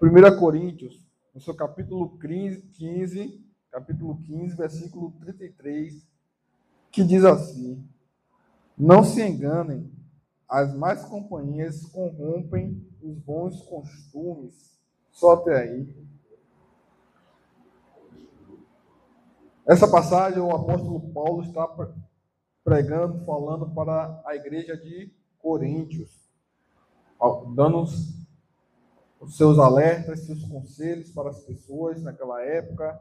1 Coríntios, no seu capítulo 15, versículo 33, que diz assim: Não se enganem, as más companhias corrompem os bons costumes. Só até aí. Essa passagem, o apóstolo Paulo está pregando, falando para a igreja de Coríntios, dando os seus alertas, seus conselhos para as pessoas naquela época.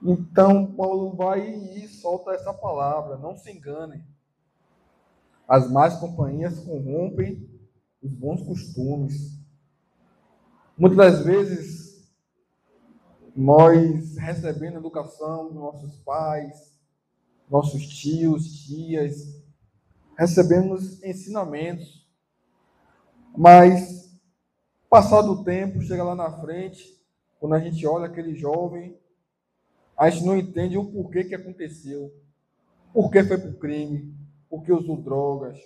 Então, Paulo vai e solta essa palavra: não se enganem. As más companhias corrompem os bons costumes. Muitas das vezes, nós recebendo educação dos nossos pais, nossos tios, tias, recebemos ensinamentos, mas, passado o tempo, chega lá na frente, quando a gente olha aquele jovem, a gente não entende o porquê que aconteceu, por que foi para o crime, por que usou drogas,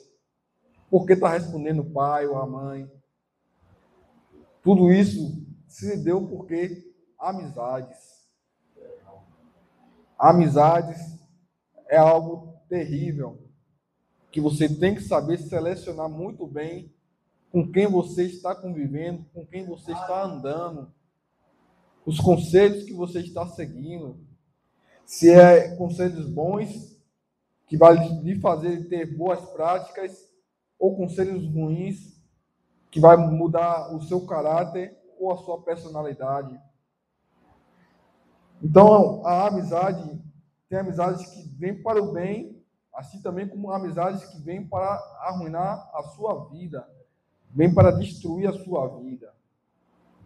por que está respondendo o pai ou a mãe. Tudo isso se deu porque amizades. Amizades é algo terrível, que você tem que saber selecionar muito bem com quem você está convivendo, com quem você está andando, os conselhos que você está seguindo, se é conselhos bons, que vai lhe fazer ter boas práticas, ou conselhos ruins, que vai mudar o seu caráter ou a sua personalidade. Então, a amizade, tem amizades que vêm para o bem, assim também como amizades que vêm para arruinar a sua vida, vêm para destruir a sua vida.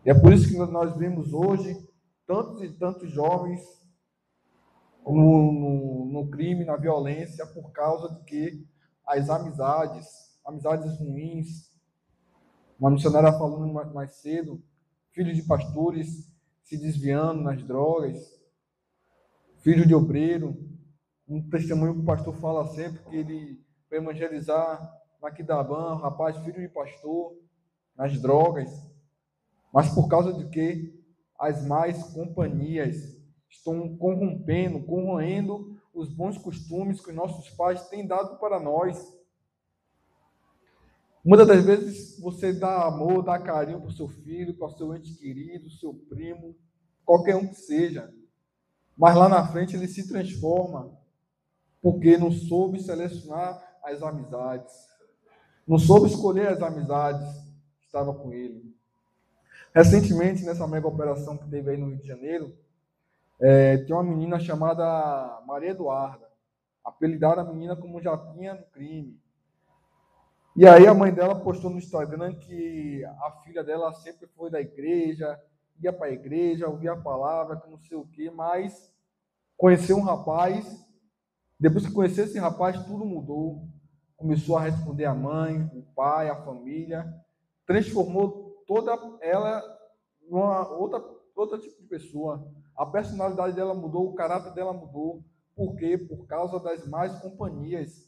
E é por isso que nós vemos hoje tantos e tantos jovens no crime, na violência, por causa de que as amizades ruins. Uma missionária falando mais cedo, filho de pastores se desviando nas drogas, filho de obreiro. Um testemunho que o pastor fala sempre, que ele foi evangelizar na Quidabã, rapaz, filho de pastor, nas drogas. Mas por causa de que as más companhias estão corroendo os bons costumes que nossos pais têm dado para nós. Muitas das vezes você dá amor, dá carinho para o seu filho, para o seu ente querido, seu primo, qualquer um que seja. Mas lá na frente ele se transforma, porque não soube selecionar as amizades. Não soube escolher as amizades que estavam com ele. Recentemente, nessa mega operação que teve aí no Rio de Janeiro, tem uma menina chamada Maria Eduarda. Apelidaram a menina como Japinha no crime. E aí a mãe dela postou no Instagram que a filha dela sempre foi da igreja, ia para a igreja, ouvia a palavra, que não sei o quê, mas conheceu um rapaz, depois que conheceu esse rapaz, tudo mudou. Começou a responder a mãe, o pai, a família, transformou toda ela numa outra tipo de pessoa. A personalidade dela mudou, o caráter dela mudou. Por quê? Por causa das más companhias.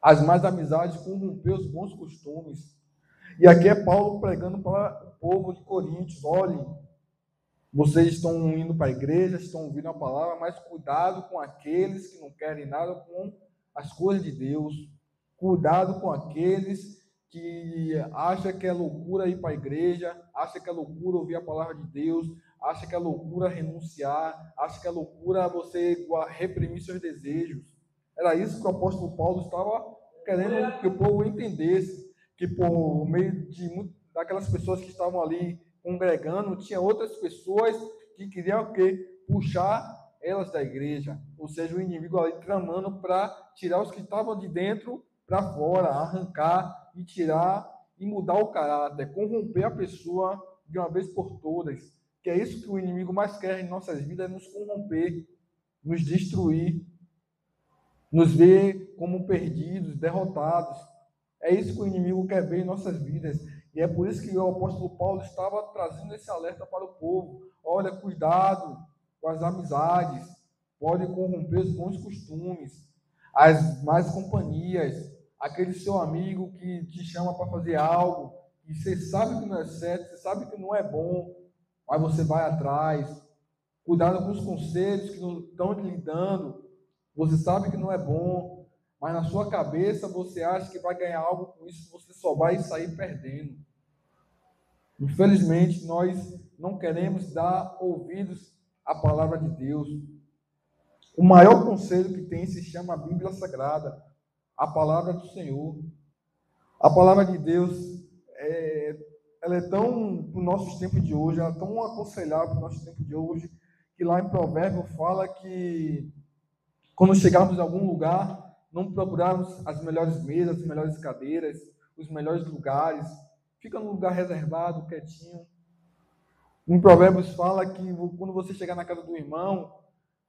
As más amizades corrompeu os bons costumes. E aqui é Paulo pregando para o povo de Coríntios: olhem, vocês estão indo para a igreja, estão ouvindo a palavra, mas cuidado com aqueles que não querem nada com as coisas de Deus. Cuidado com aqueles que acham que é loucura ir para a igreja, acham que é loucura ouvir a palavra de Deus, acham que é loucura renunciar, acham que é loucura você reprimir seus desejos. Era isso que o apóstolo Paulo estava querendo que o povo entendesse, que por meio de daquelas pessoas que estavam ali congregando, tinha outras pessoas que queriam o quê? Puxar elas da igreja, ou seja, o inimigo ali tramando para tirar os que estavam de dentro para fora, arrancar e tirar e mudar o caráter, corromper a pessoa de uma vez por todas. Que é isso que o inimigo mais quer em nossas vidas, é nos corromper, nos destruir, nos ver como perdidos, derrotados. É isso que o inimigo quer ver em nossas vidas. E é por isso que o apóstolo Paulo estava trazendo esse alerta para o povo. Olha, cuidado com as amizades, pode corromper os bons costumes, as más companhias, aquele seu amigo que te chama para fazer algo, e você sabe que não é certo, você sabe que não é bom, mas você vai atrás. Cuidado com os conselhos que não estão lhe dando. Você sabe que não é bom, mas na sua cabeça você acha que vai ganhar algo com isso, você só vai sair perdendo. Infelizmente, nós não queremos dar ouvidos à palavra de Deus. O maior conselho que tem se chama a Bíblia Sagrada, a palavra do Senhor. A palavra de Deus, ela é tão, para os nossos tempos de hoje, ela é tão aconselhável para o nosso tempo de hoje, que lá em Provérbios fala que quando chegarmos em algum lugar, não procurarmos as melhores mesas, as melhores cadeiras, os melhores lugares. Fica num lugar reservado, quietinho. Em Provérbios fala que quando você chegar na casa do irmão,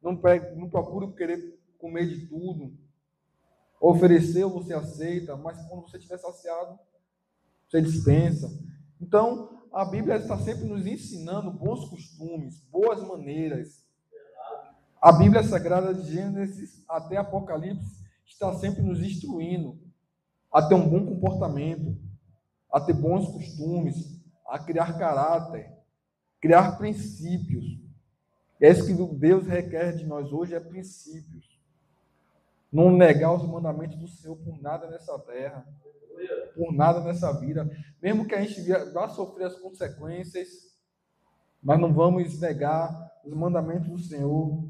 não procure querer comer de tudo. Ofereceu, você aceita, mas quando você estiver saciado, você dispensa. Então, a Bíblia está sempre nos ensinando bons costumes, boas maneiras. A Bíblia Sagrada de Gênesis até Apocalipse está sempre nos instruindo a ter um bom comportamento, a ter bons costumes, a criar caráter, criar princípios. É isso que Deus requer de nós hoje, é princípios. Não negar os mandamentos do Senhor por nada nessa terra, por nada nessa vida. Mesmo que a gente vá sofrer as consequências, mas não vamos negar os mandamentos do Senhor.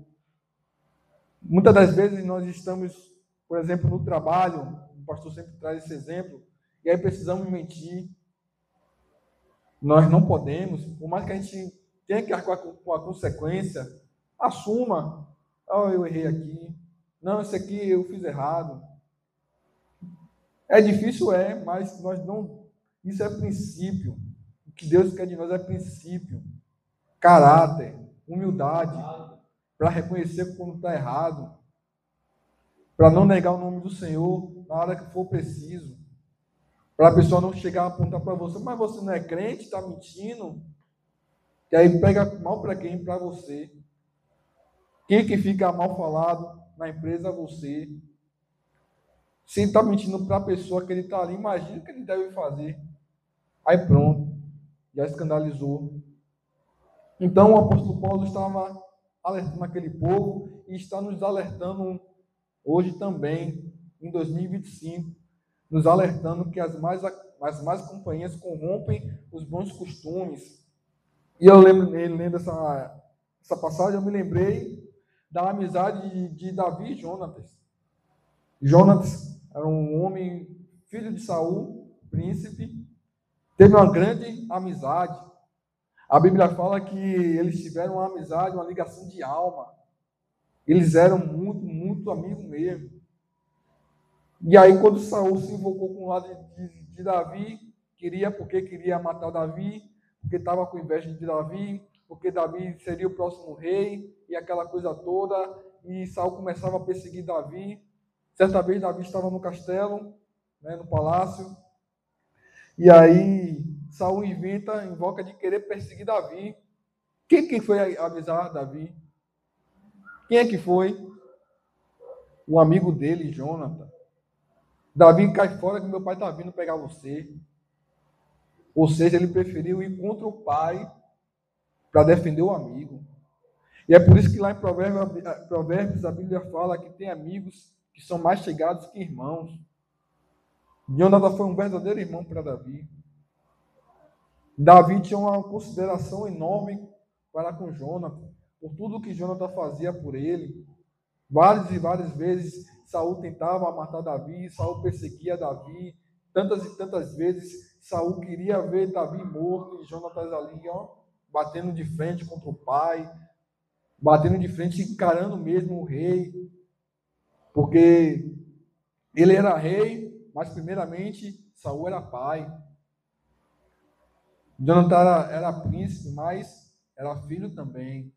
Muitas das vezes nós estamos, por exemplo, no trabalho, o pastor sempre traz esse exemplo, e aí precisamos mentir. Nós não podemos, por mais que a gente tenha que arcar com a consequência, assuma. Oh, eu errei aqui. Não, isso aqui eu fiz errado. É difícil, mas nós não. Isso é princípio. O que Deus quer de nós é princípio, caráter, humildade, para reconhecer quando está errado, para não negar o nome do Senhor na hora que for preciso, para a pessoa não chegar a apontar para você, mas você não é crente, está mentindo, e aí pega mal para quem? Para você. Quem que fica mal falado na empresa é você. Se ele está mentindo para a pessoa que ele está ali, imagina o que ele deve fazer. Aí pronto, já escandalizou. Então o apóstolo Paulo estava alertando aquele povo e está nos alertando hoje também, em 2025, nos alertando que as más companhias corrompem os bons costumes. E eu lendo essa passagem, eu me lembrei da amizade de Davi e Jonatas. Jonatas era um homem, filho de Saul, príncipe, teve uma grande amizade. A Bíblia fala que eles tiveram uma amizade, uma ligação de alma. Eles eram muito, muito amigos mesmo. E aí, quando Saul se invocou com o lado de Davi, porque queria matar Davi, porque estava com inveja de Davi, porque Davi seria o próximo rei, e aquela coisa toda, e Saul começava a perseguir Davi. Certa vez, Davi estava no castelo, no palácio, e aí Saul invoca de querer perseguir Davi. Quem foi avisar Davi? Quem é que foi? O amigo dele, Jonathan. Davi, cai fora que meu pai está vindo pegar você. Ou seja, ele preferiu ir contra o pai para defender o amigo. E é por isso que lá em Provérbios a Bíblia fala que tem amigos que são mais chegados que irmãos. Jonathan foi um verdadeiro irmão para Davi. Davi tinha uma consideração enorme para com Jonathan, por tudo que Jonathan fazia por ele. Várias e várias vezes Saul tentava matar Davi, Saul perseguia Davi. Tantas e tantas vezes Saul queria ver Davi morto e Jonatas ali, batendo de frente contra o pai, batendo de frente, encarando mesmo o rei, porque ele era rei, mas primeiramente Saul era pai. Jonathan era príncipe, mas era filho também.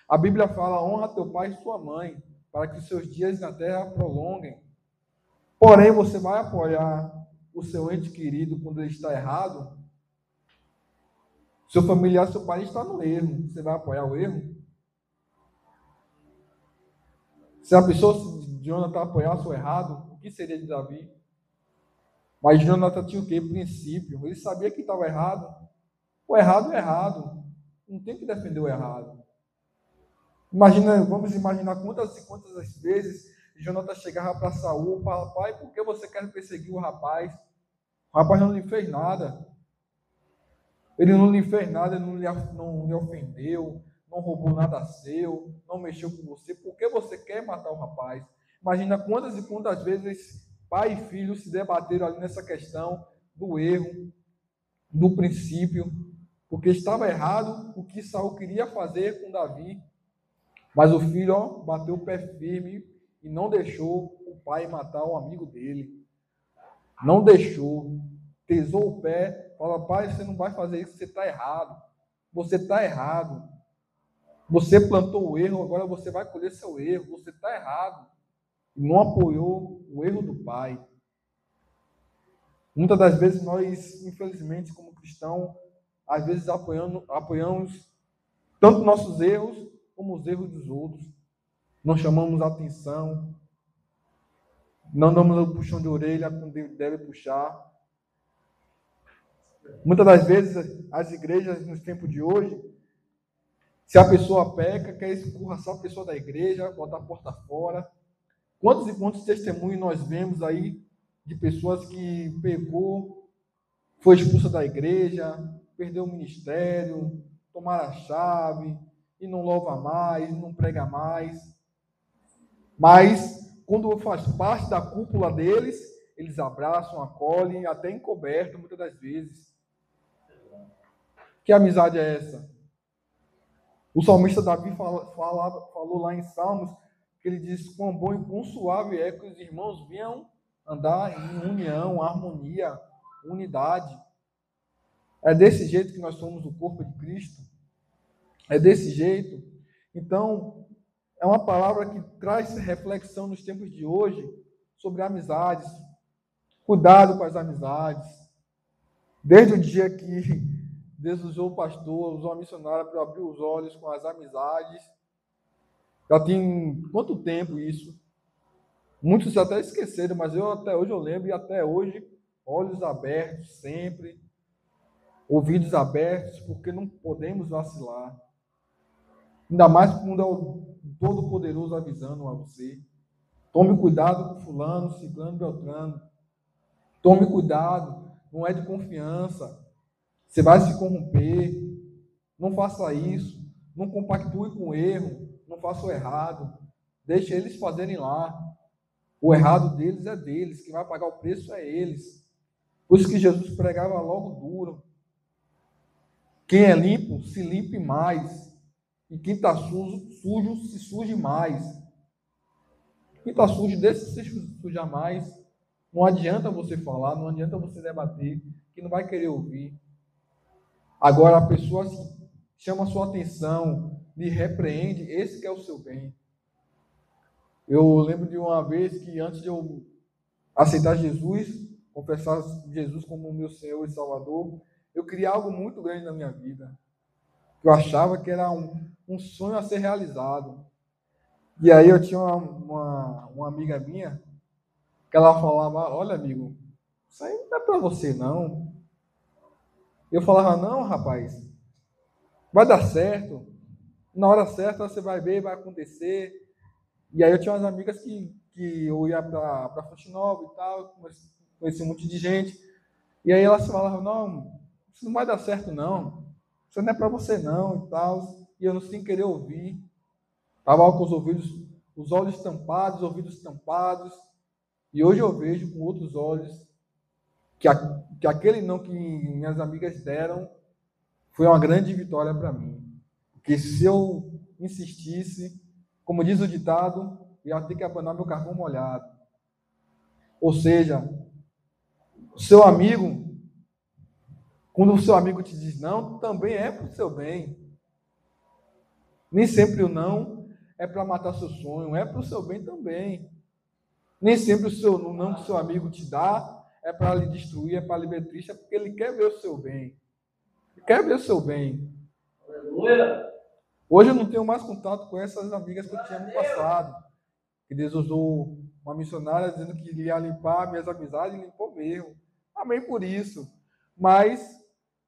A Bíblia fala: honra teu pai e sua mãe, para que os seus dias na terra prolonguem. Porém, você vai apoiar o seu ente querido quando ele está errado? Seu familiar, seu pai está no erro. Você vai apoiar o erro? Se a pessoa de Jonathan apoiasse o errado, o que seria de Davi? Mas Jonathan tinha o quê? Princípio. Ele sabia que estava errado. O errado é errado. Não tem que defender o errado. Vamos imaginar quantas e quantas vezes Jonathan chegava para Saul e falava: pai, por que você quer perseguir o rapaz? O rapaz não lhe fez nada. Ele não lhe fez nada, ele não lhe ofendeu, não roubou nada seu, não mexeu com você. Por que você quer matar o rapaz? Imagina quantas e quantas vezes pai e filho se debateram ali nessa questão do erro, do princípio, porque estava errado o que Saul queria fazer com Davi. Mas o filho bateu o pé firme e não deixou o pai matar o amigo dele. Não deixou. Tesou o pé, fala: pai, você não vai fazer isso, você está errado. Você está errado. Você plantou o erro, agora você vai colher seu erro. Você está errado. E não apoiou o erro do pai. Muitas das vezes nós, infelizmente, como cristãos, às vezes apoiamos tanto nossos erros como os erros dos outros. Não chamamos atenção, não damos o puxão de orelha quando deve puxar. Muitas das vezes, as igrejas, nos tempos de hoje, se a pessoa peca, quer escorraçar a pessoa da igreja, botar a porta fora. Quantos e quantos testemunhos nós vemos aí de pessoas que pecou, foi expulsa da igreja, perdeu o ministério, tomaram a chave, e não louva mais, não prega mais. Mas, quando faz parte da cúpula deles, eles abraçam, acolhem, até encoberto, muitas das vezes. Que amizade é essa? O salmista Davi falou lá em Salmos, que ele diz: quão bom e quão suave é que os irmãos venham andar em união, harmonia, unidade. É desse jeito que nós somos o corpo de Cristo. É desse jeito. Então, é uma palavra que traz reflexão nos tempos de hoje sobre amizades. Cuidado com as amizades. Desde o dia que Deus usou o pastor, usou a missionária para abrir os olhos com as amizades. Já tem quanto tempo isso? Muitos até esqueceram, mas até hoje eu lembro, e até hoje, olhos abertos sempre, ouvidos abertos, porque não podemos vacilar. Ainda mais quando é o Todo-Poderoso avisando a você. Tome cuidado com fulano, ciclano, beltrano. Tome cuidado, não é de confiança. Você vai se corromper. Não faça isso. Não compactue com o erro. Não faça o errado. Deixe eles fazerem lá. O errado deles é deles. Quem vai pagar o preço é eles. Por isso que Jesus pregava logo duro. Quem é limpo, se limpe mais. E quem está sujo, se suje mais. Quem está sujo, deixa se sujar mais. Não adianta você falar, não adianta você debater, que não vai querer ouvir. Agora, a pessoa chama a sua atenção, lhe repreende, esse que é o seu bem. Eu lembro de uma vez que, antes de eu aceitar Jesus, confessar Jesus como meu Senhor e Salvador, eu queria algo muito grande na minha vida. Eu achava que era um sonho a ser realizado. E aí eu tinha uma amiga minha, que ela falava: olha, amigo, isso aí não é para você, não. Eu falava: não, rapaz, vai dar certo. Na hora certa você vai ver, vai acontecer. E aí eu tinha umas amigas que eu ia para Fonte Nova e tal, conheci um monte de gente. E aí elas falavam: não, isso não vai dar certo, não. Isso não é para você, não, e tal. E eu não sem querer ouvir. Estava com os olhos tampados, os ouvidos tampados. E hoje eu vejo com outros olhos que aquele não que minhas amigas deram foi uma grande vitória para mim. Porque se eu insistisse, como diz o ditado, eu ia ter que abanar meu carvão molhado. Ou seja, o seu amigo, quando o seu amigo te diz não, também é para o seu bem. Nem sempre o não é para matar seu sonho, é para o seu bem também. Nem sempre o não que o seu amigo te dá é para lhe destruir, é para lhe ver triste, é porque ele quer ver o seu bem. Ele quer ver o seu bem. Aleluia! Hoje eu não tenho mais contato com essas amigas que eu tinha no passado. Que Deus usou uma missionária dizendo que ia limpar minhas amizades e limpou mesmo. Amém por isso. Mas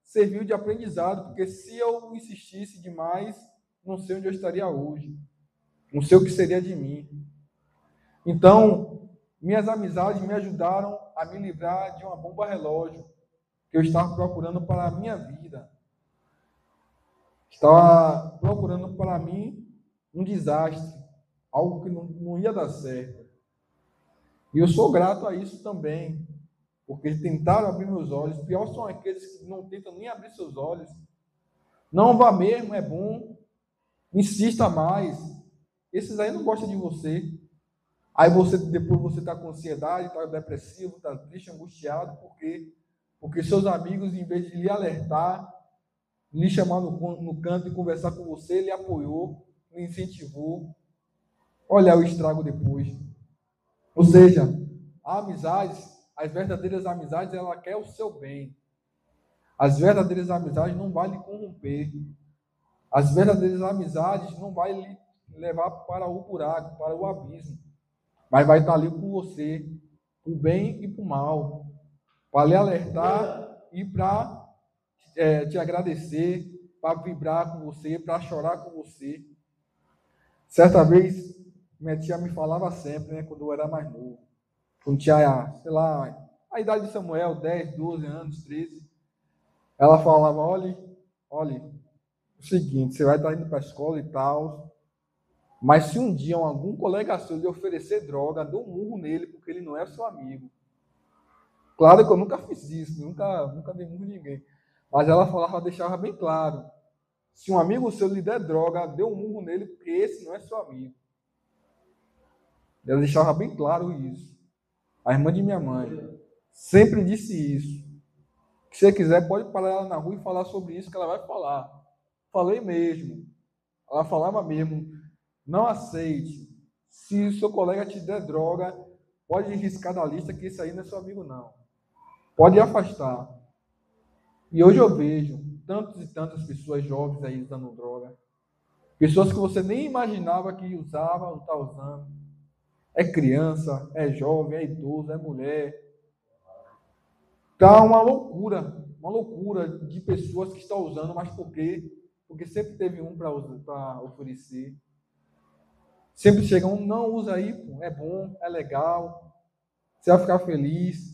serviu de aprendizado, porque se eu insistisse demais, não sei onde eu estaria hoje. Não sei o que seria de mim. Então, minhas amizades me ajudaram a me livrar de uma bomba relógio que eu estava procurando para a minha vida. Estava procurando para mim um desastre, algo que não ia dar certo. E eu sou grato a isso também, porque tentaram abrir meus olhos. Pior são aqueles que não tentam nem abrir seus olhos. Não vá mesmo, é bom. Insista mais. Esses aí não gostam de você. Aí depois você está com ansiedade, está depressivo, está triste, angustiado, porque seus amigos, em vez de lhe alertar, lhe chamar no canto e conversar com você, lhe apoiou, lhe incentivou. Olha o estrago depois. Ou seja, a amizade, as verdadeiras amizades, ela quer o seu bem. As verdadeiras amizades não vão lhe corromper. As verdadeiras amizades não vão lhe levar para o buraco, para o abismo. Mas vai estar ali com você, para o bem e para o mal. Para lhe alertar e para te agradecer, para vibrar com você, para chorar com você. Certa vez, minha tia me falava sempre, né, quando eu era mais novo. Quando tinha, sei lá, a idade de Samuel, 10, 12 anos, 13. Ela falava, olha, o seguinte, você vai estar indo para a escola e tal, mas se um dia algum colega seu lhe oferecer droga, dê um murro nele, porque ele não é seu amigo. Claro que eu nunca fiz isso, nunca dei murro em ninguém. Mas ela falava, deixava bem claro, se um amigo seu lhe der droga, dê um murro nele, porque esse não é seu amigo. Ela deixava bem claro isso. A irmã de minha mãe sempre disse isso. Se você quiser, pode parar ela na rua e falar sobre isso, que ela vai falar. Falei mesmo. Ela falava mesmo. Não aceite. Se o seu colega te der droga, pode riscar da lista que esse aí não é seu amigo, não. Pode afastar. E hoje eu vejo tantas e tantas pessoas jovens aí usando droga. Pessoas que você nem imaginava que usava ou está usando. É criança, é jovem, é idoso, é mulher. Está uma loucura de pessoas que estão usando, mas por quê? Porque sempre teve um para oferecer. Sempre chega um, não, usa aí, pô, é bom, é legal, você vai ficar feliz.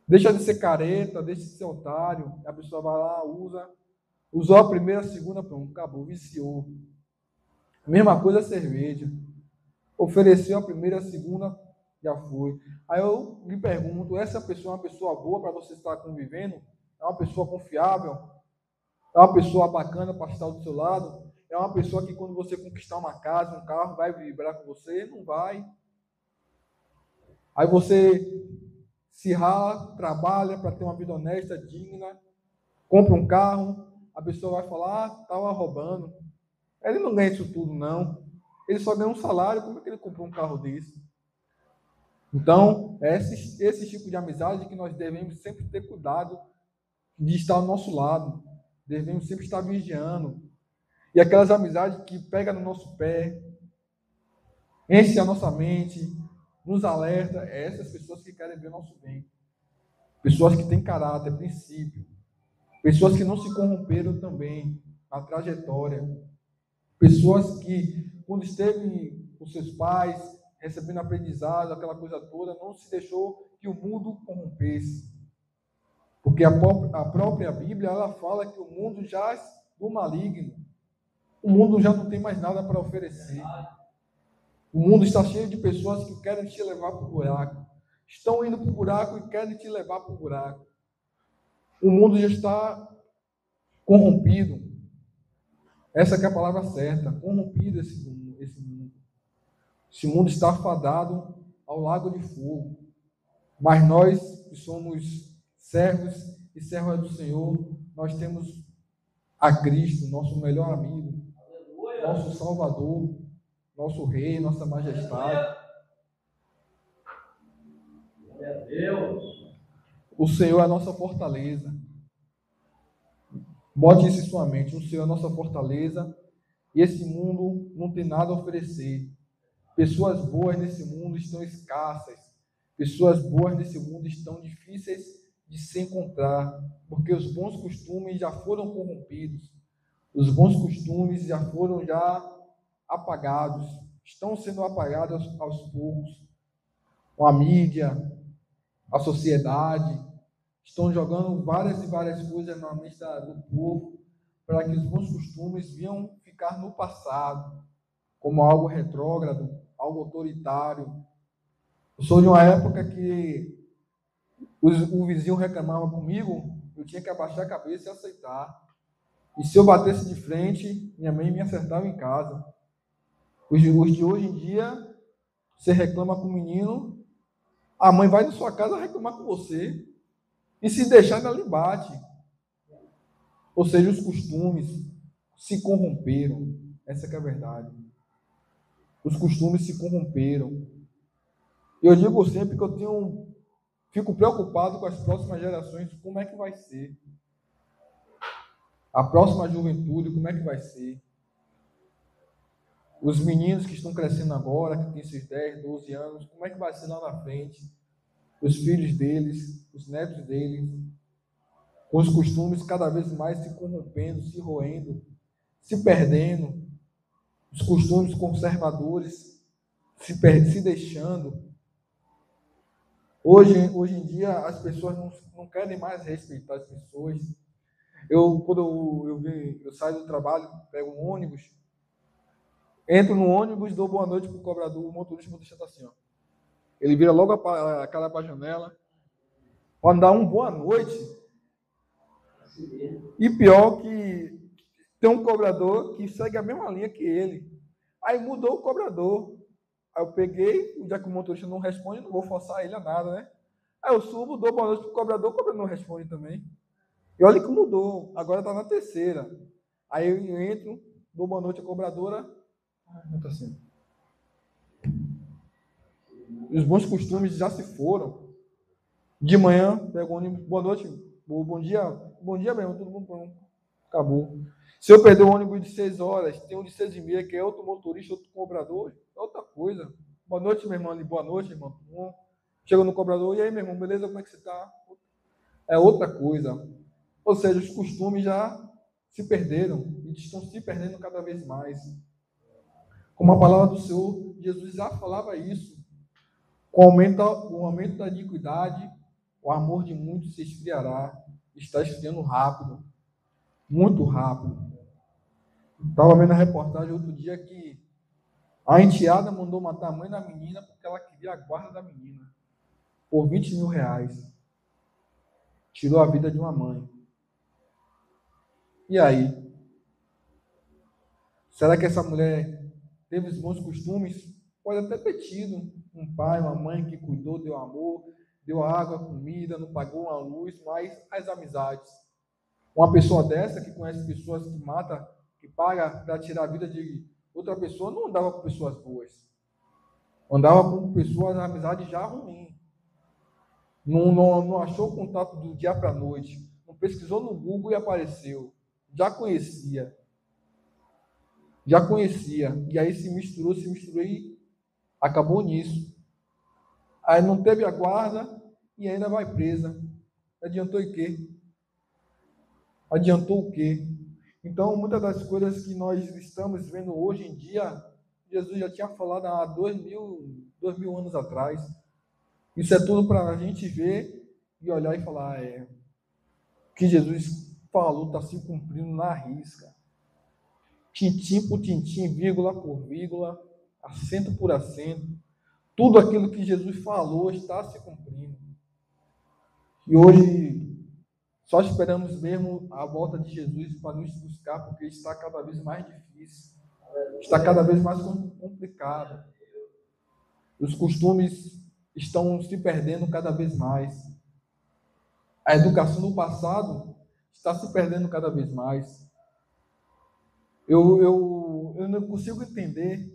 Deixa de ser careta, deixa de ser otário. A pessoa vai lá, usa. Usou a primeira, a segunda, pronto, acabou, viciou. Mesma coisa a cerveja. Ofereceu a primeira, a segunda, já foi. Aí eu lhe pergunto, essa pessoa é uma pessoa boa para você estar convivendo? É uma pessoa confiável? É uma pessoa bacana para estar do seu lado? É uma pessoa que quando você conquistar uma casa, um carro, vai vibrar com você? Não vai. Aí você se rala, trabalha para ter uma vida honesta, digna, compra um carro, a pessoa vai falar, estava roubando. Ele não ganha isso tudo, não. Ele só ganha um salário, como é que ele comprou um carro desse? Então, é esse tipo de amizade que nós devemos sempre ter cuidado de estar ao nosso lado. Devemos sempre estar vigiando. E aquelas amizades que pegam no nosso pé, enchem a nossa mente, nos alerta, é essas pessoas que querem ver o nosso bem. Pessoas que têm caráter, princípio. Pessoas que não se corromperam também na trajetória. Pessoas que, quando esteve com seus pais, recebendo aprendizado, aquela coisa toda, não se deixou que o mundo corrompesse. Porque a própria Bíblia, ela fala que o mundo jaz do maligno. O mundo já não tem mais nada para oferecer. O mundo está cheio de pessoas que querem te levar para o buraco. Estão indo para o buraco e querem te levar para o buraco. O mundo já está corrompido. Essa que é a palavra certa. Corrompido esse mundo. Esse mundo está fadado ao lago de fogo. Mas nós, que somos servos e servas do Senhor, nós temos a Cristo, nosso melhor amigo, nosso Salvador, nosso Rei, nossa majestade. O Senhor é a nossa fortaleza. Bote isso em sua mente. O Senhor é a nossa fortaleza e esse mundo não tem nada a oferecer. Pessoas boas nesse mundo estão escassas. Pessoas boas nesse mundo estão difíceis de se encontrar, porque os bons costumes já foram corrompidos, os bons costumes já foram apagados, estão sendo apagados aos poucos, com a mídia, a sociedade, estão jogando várias e várias coisas na mente do povo, para que os bons costumes venham ficar no passado, como algo retrógrado, algo autoritário. Eu sou de uma época que o vizinho reclamava comigo, eu tinha que abaixar a cabeça e aceitar. E se eu batesse de frente, minha mãe me acertava em casa. Os de hoje em dia, você reclama com o menino, a mãe vai na sua casa reclamar com você, e se deixar, ela lhe bate. Ou seja, os costumes se corromperam. Essa que é a verdade. Os costumes se corromperam. Eu digo sempre que fico preocupado com as próximas gerações, como é que vai ser. A próxima juventude, como é que vai ser. Os meninos que estão crescendo agora, que têm esses 10, 12 anos, como é que vai ser lá na frente? Os filhos deles, os netos deles, com os costumes cada vez mais se corrompendo, se roendo, se perdendo, os costumes conservadores se deixando. Hoje em dia, as pessoas não querem mais respeitar as pessoas. Quando eu saio do trabalho, pego um ônibus, entro no ônibus, dou boa noite para o cobrador, o motorista está assim, ó. Ele vira logo a cara para a janela, para dar uma boa noite. E pior que tem um cobrador que segue a mesma linha que ele. Aí mudou o cobrador. Aí eu peguei, já que o motorista não responde, não vou forçar ele a nada, né? Aí eu subo, dou boa noite pro cobrador, o cobrador não responde também. E olha que mudou, agora está na terceira. Aí eu entro, dou boa noite à cobradora. Tá assim. Os bons costumes já se foram. De manhã, pego o ônibus, boa noite, bom dia mesmo, tudo bom, acabou. Se eu perder o ônibus de 6 horas, tem um de 6h30, que é outro motorista, outro cobrador, é outra coisa. Boa noite, meu irmão, boa noite, irmão. Chega no cobrador, e aí, meu irmão, beleza, como é que você está? É outra coisa. Ou seja, os costumes já se perderam e estão se perdendo cada vez mais. Como a palavra do Senhor, Jesus já falava isso. Com o aumento da iniquidade, o amor de muitos se esfriará. Está esfriando rápido, muito rápido. Estava vendo a reportagem outro dia que a enteada mandou matar a mãe da menina porque ela queria a guarda da menina por R$20.000. Tirou a vida de uma mãe. E aí? Será que essa mulher teve os bons costumes? Pode até ter tido um pai, uma mãe que cuidou, deu amor, deu água, comida, não pagou uma luz, mas as amizades. Uma pessoa dessa que conhece pessoas que mata, que paga para tirar a vida de outra pessoa, não andava com pessoas boas. Andava com pessoas, a amizade já ruim. Não achou o contato do dia para a noite. Não pesquisou no Google e apareceu. Já conhecia. E aí se misturou e acabou nisso. Aí não teve a guarda e ainda vai presa. Adiantou o quê? Adiantou o quê? Então, muitas das coisas que nós estamos vendo hoje em dia, Jesus já tinha falado há 2.000 anos atrás. Isso é tudo para a gente ver e olhar e falar, o que Jesus falou está se cumprindo na risca. Tintim por tintim, vírgula por vírgula, acento por acento. Tudo aquilo que Jesus falou está se cumprindo. E hoje só esperamos mesmo a volta de Jesus para nos buscar, porque está cada vez mais difícil, está cada vez mais complicado. Os costumes estão se perdendo cada vez mais. A educação do passado está se perdendo cada vez mais. Eu não consigo entender,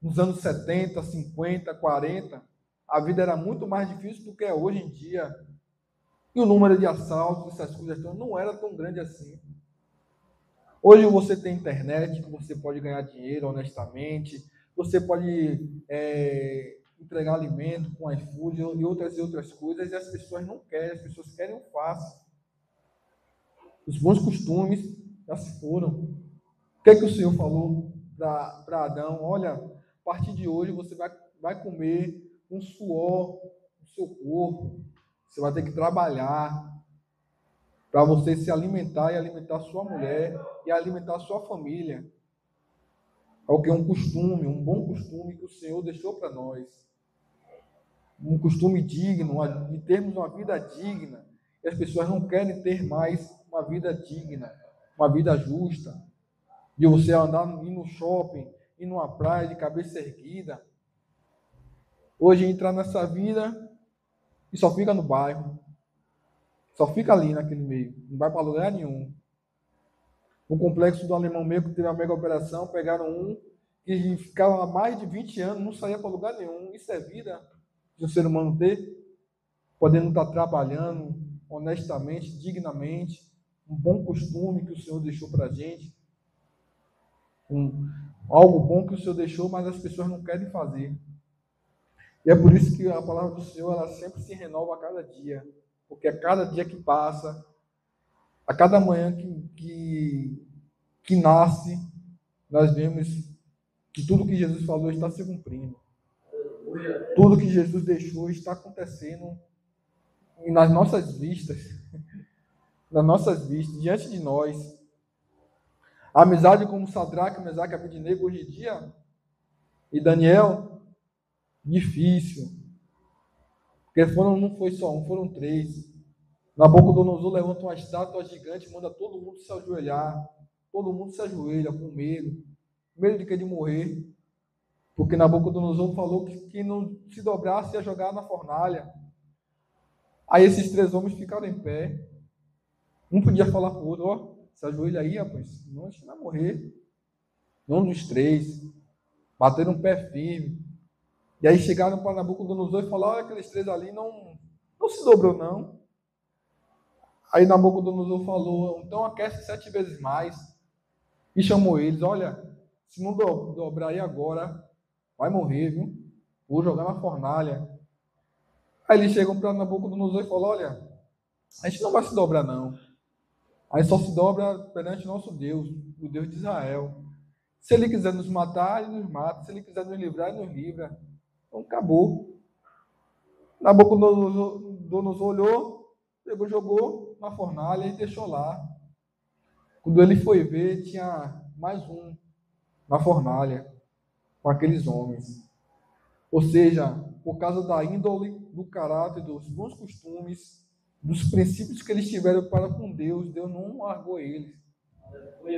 nos anos 70, 50, 40, a vida era muito mais difícil do que é hoje em dia. E o número de assaltos, essas coisas não era tão grande assim. Hoje você tem internet, que você pode ganhar dinheiro honestamente, você pode entregar alimento com iFood e outras coisas, e as pessoas não querem, as pessoas querem o fácil. Os bons costumes já se foram. O que é que o Senhor falou para Adão? Olha, a partir de hoje você vai comer um suor do seu corpo, você vai ter que trabalhar para você se alimentar e alimentar sua mulher e alimentar sua família. É o que é um costume, um bom costume que o Senhor deixou para nós. Um costume digno, de termos uma vida digna. E as pessoas não querem ter mais uma vida digna, uma vida justa. De você andar ir no shopping, ir numa praia de cabeça erguida. Hoje entrar nessa vida e só fica no bairro. Só fica ali naquele meio. Não vai para lugar nenhum. No complexo do Alemão Meio, que teve a mega operação, pegaram um que ficava há mais de 20 anos, não saía para lugar nenhum. Isso é vida de um ser humano ter, podendo estar trabalhando honestamente, dignamente, um bom costume que o Senhor deixou para a gente, algo bom que o Senhor deixou, mas as pessoas não querem fazer. E é por isso que a palavra do Senhor, ela sempre se renova a cada dia, porque a cada dia que passa, a cada manhã que nasce, nós vemos que tudo que Jesus falou está se cumprindo. Tudo que Jesus deixou está acontecendo nas nossas vistas, diante de nós. A amizade como Sadraque, Mesaque e Abednego hoje em dia, e Daniel, difícil. Porque não foi só um, foram 3. Nabucodonosor levanta uma estátua gigante, manda todo mundo se ajoelhar. Todo mundo se ajoelha com medo. Medo de que ele morrer. Porque Nabucodonosor falou que quem não se dobrasse ia jogar na fornalha. Aí esses 3 homens ficaram em pé. Um podia falar para o outro, ó, se ajoelha aí, rapaz. Não, a gente vai morrer. Um dos 3. Bateram um pé firme. E aí chegaram para Nabucodonosor e falaram, olha, aqueles 3 ali não se dobrou, não. Aí Nabucodonosor falou, então aquece 7 vezes mais. E chamou eles, olha, se não dobrar aí agora, vai morrer, viu? Vou jogar na fornalha. Aí eles chegam para Nabucodonosor e falam, olha, a gente não vai se dobrar, não. Aí só se dobra perante nosso Deus, o Deus de Israel. Se ele quiser nos matar, ele nos mata. Se ele quiser nos livrar, ele nos livra. Então acabou. Nabucodonosor olhou, pegou, jogou na fornalha e deixou lá. Quando ele foi ver, tinha mais um na fornalha com aqueles homens. Ou seja, por causa da índole, do caráter, dos bons costumes, dos princípios que eles tiveram para com Deus, Deus não largou eles.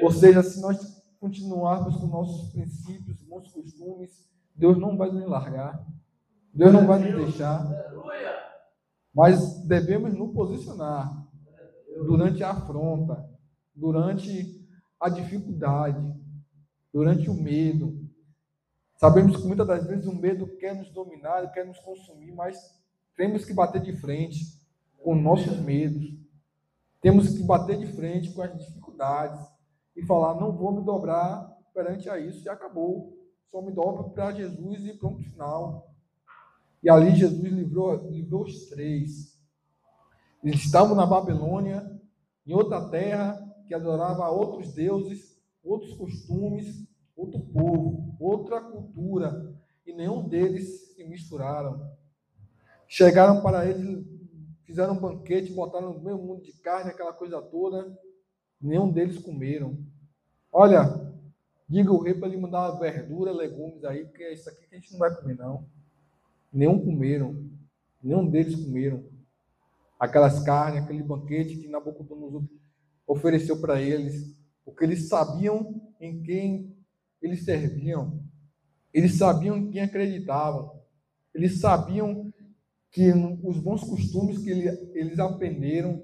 Ou seja, se nós continuarmos com nossos princípios, bons costumes, Deus não vai nos largar. Deus não vai nos deixar. Mas devemos nos posicionar durante a afronta, durante a dificuldade, durante o medo. Sabemos que muitas das vezes o medo quer nos dominar, quer nos consumir, mas temos que bater de frente com nossos medos. Temos que bater de frente com as dificuldades e falar, não vou me dobrar perante a isso, já acabou. Só me dobro para Jesus e pronto, final. E ali Jesus livrou os 3. Eles estavam na Babilônia, em outra terra, que adorava outros deuses, outros costumes, outro povo, outra cultura, e nenhum deles se misturaram. Chegaram para eles, fizeram um banquete, botaram no meio mundo de carne, aquela coisa toda, nenhum deles comeram. Olha, diga o rei para ele mandar verdura, legumes aí, porque é isso aqui que a gente não vai comer, não. Nenhum comeram, nenhum deles comeram. Aquelas carnes, aquele banquete que Nabucodonosor ofereceu para eles, porque eles sabiam em quem eles serviam, eles sabiam em quem acreditavam, eles sabiam que os bons costumes que eles aprenderam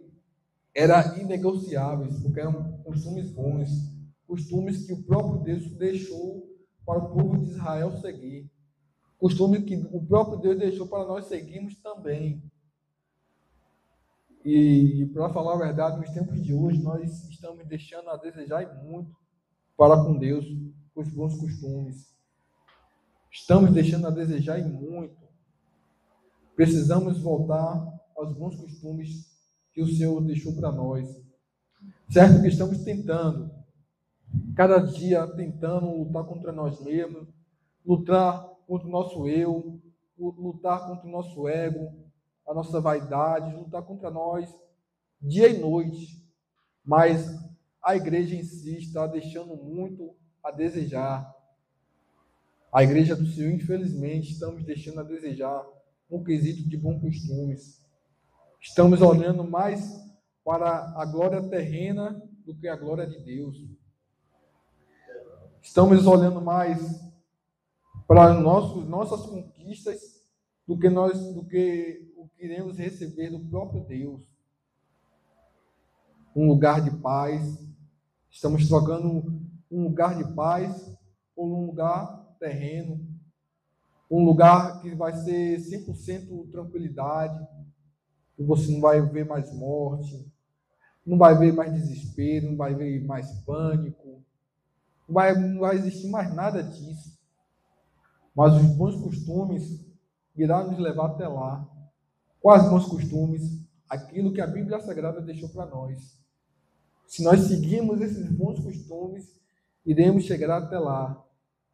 eram inegociáveis, porque eram costumes bons, costumes que o próprio Deus deixou para o povo de Israel seguir, costumes que o próprio Deus deixou para nós seguirmos também. E para falar a verdade, nos tempos de hoje, nós estamos deixando a desejar muito para com Deus, com os bons costumes. Estamos deixando a desejar muito. Precisamos voltar aos bons costumes que o Senhor deixou para nós. Certo que estamos tentando, cada dia tentando lutar contra nós mesmos, lutar contra o nosso eu, lutar contra o nosso ego, a nossa vaidade, lutar contra nós dia e noite. Mas a igreja em si está deixando muito a desejar. A igreja do Senhor, infelizmente, estamos deixando a desejar no quesito de bons costumes. Estamos olhando mais para a glória terrena do que a glória de Deus. Estamos olhando mais para nossas conquistas do que o que iremos receber do próprio Deus. Um lugar de paz. Estamos trocando um lugar de paz por um lugar terreno. Um lugar que vai ser 100% tranquilidade. Que você não vai ver mais morte, não vai ver mais desespero, não vai ver mais pânico, não vai existir mais nada disso. Mas os bons costumes irão nos levar até lá. Quais bons costumes? Aquilo que a Bíblia Sagrada deixou para nós. Se nós seguirmos esses bons costumes, iremos chegar até lá.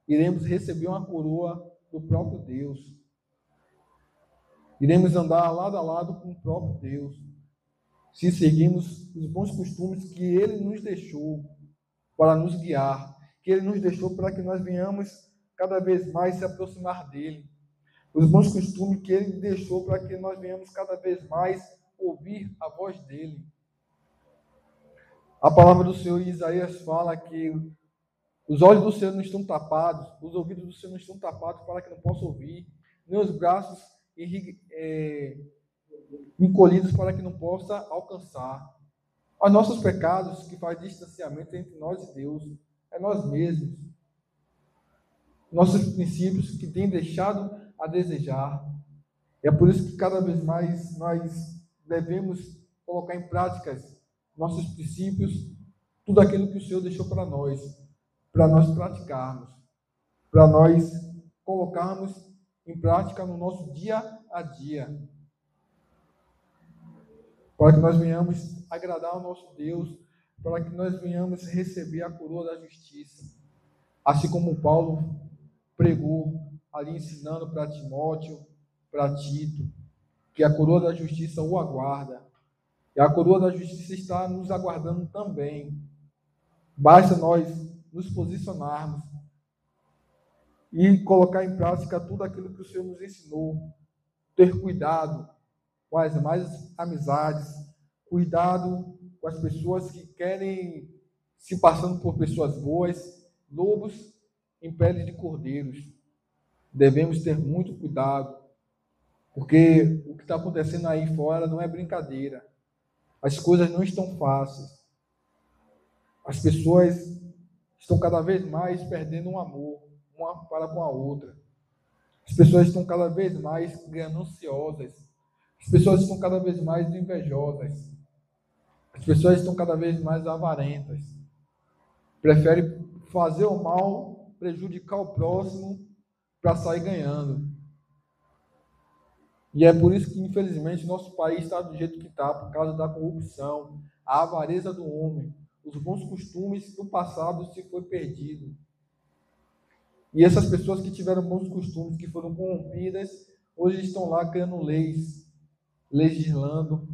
Iremos receber uma coroa do próprio Deus. Iremos andar lado a lado com o próprio Deus. Se seguirmos os bons costumes que Ele nos deixou para nos guiar, que Ele nos deixou para que nós venhamos cada vez mais se aproximar dEle. Os bons costumes que Ele deixou para que nós venhamos cada vez mais ouvir a voz dEle. A palavra do Senhor em Isaías fala que os olhos do Senhor não estão tapados, os ouvidos do Senhor não estão tapados para que não possa ouvir, nem os braços encolhidos para que não possa alcançar. Os nossos pecados que fazem distanciamento entre nós e Deus é nós mesmos. Nossos princípios que têm deixado a desejar. É por isso que cada vez mais nós devemos colocar em práticas nossos princípios, tudo aquilo que o Senhor deixou para nós praticarmos, para nós colocarmos em prática no nosso dia a dia, para que nós venhamos agradar ao nosso Deus, para que nós venhamos receber a coroa da justiça, assim como Paulo pregou ali ensinando para Timóteo, para Tito, que a coroa da justiça o aguarda, e a coroa da justiça está nos aguardando também. Basta nós nos posicionarmos e colocar em prática tudo aquilo que o Senhor nos ensinou. Ter cuidado com as mais amizades, cuidado com as pessoas que querem se passando por pessoas boas, lobos em pele de cordeiros. Devemos ter muito cuidado, porque o que está acontecendo aí fora não é brincadeira. As coisas não estão fáceis. As pessoas estão cada vez mais perdendo um amor, uma para com a outra. As pessoas estão cada vez mais gananciosas. As pessoas estão cada vez mais invejosas. As pessoas estão cada vez mais avarentas. Preferem fazer o mal, prejudicar o próximo para sair ganhando. E é por isso que, infelizmente, nosso país está do jeito que está, por causa da corrupção, a avareza do homem, os bons costumes do passado se foi perdido. E essas pessoas que tiveram bons costumes, que foram corrompidas, hoje estão lá criando leis, legislando,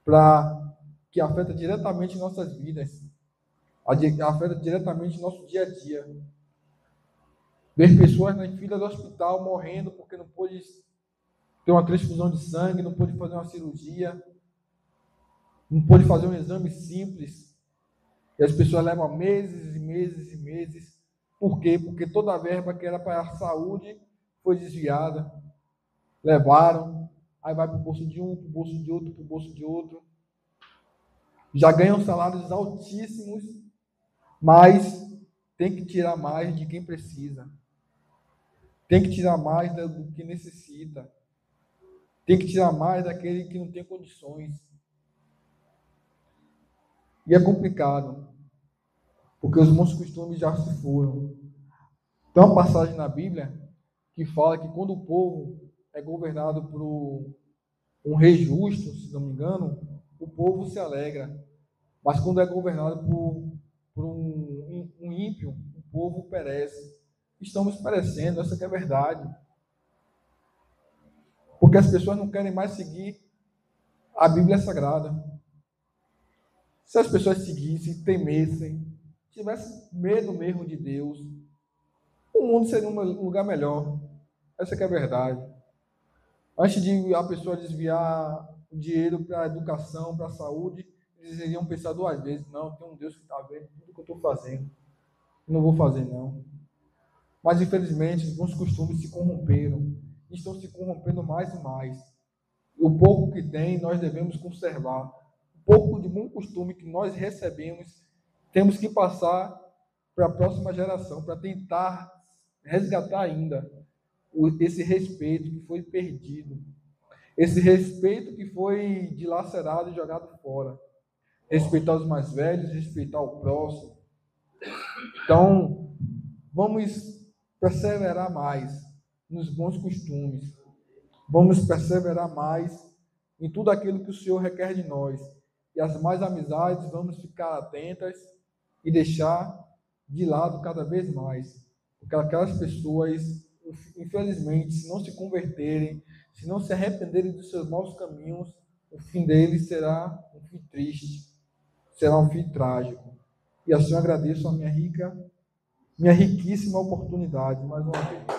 para que afeta diretamente nossas vidas, afeta diretamente nosso dia a dia. Ver pessoas na fila do hospital morrendo porque não pôde ter uma transfusão de sangue, não pôde fazer uma cirurgia, não pôde fazer um exame simples. E as pessoas levam meses e meses e meses. Por quê? Porque toda a verba que era para a saúde foi desviada. Levaram, aí vai para o bolso de um, para o bolso de outro, para o bolso de outro. Já ganham salários altíssimos, mas tem que tirar mais de quem precisa. Tem que tirar mais do que necessita. Tem que tirar mais daquele que não tem condições. E é complicado, porque os bons costumes já se foram. Tem uma passagem na Bíblia que fala que quando o povo é governado por um rei justo, se não me engano, o povo se alegra. Mas quando é governado por um ímpio, o povo perece. Estamos perecendo, essa que é a verdade. Porque as pessoas não querem mais seguir a Bíblia Sagrada. Se as pessoas seguissem, temessem, tivessem medo mesmo de Deus, o mundo seria um lugar melhor. Essa que é a verdade. Antes de a pessoa desviar o dinheiro para a educação, para a saúde, eles iriam pensar duas vezes. Não, tem um Deus que está vendo tudo que eu estou fazendo. Não vou fazer, não. Mas, infelizmente, os bons costumes se corromperam. Estão se corrompendo mais e mais. O pouco que tem, nós devemos conservar. O pouco de bom costume que nós recebemos, temos que passar para a próxima geração, para tentar resgatar ainda esse respeito que foi perdido, esse respeito que foi dilacerado e jogado fora. Respeitar os mais velhos, respeitar o próximo. Então, vamos perseverar mais nos bons costumes. Vamos perseverar mais em tudo aquilo que o Senhor requer de nós. E as mais amizades, vamos ficar atentas e deixar de lado cada vez mais. Porque aquelas pessoas, infelizmente, se não se converterem, se não se arrependerem dos seus maus caminhos, o fim deles será um fim triste, será um fim trágico. E assim eu agradeço a minha riquíssima oportunidade, mais uma vez.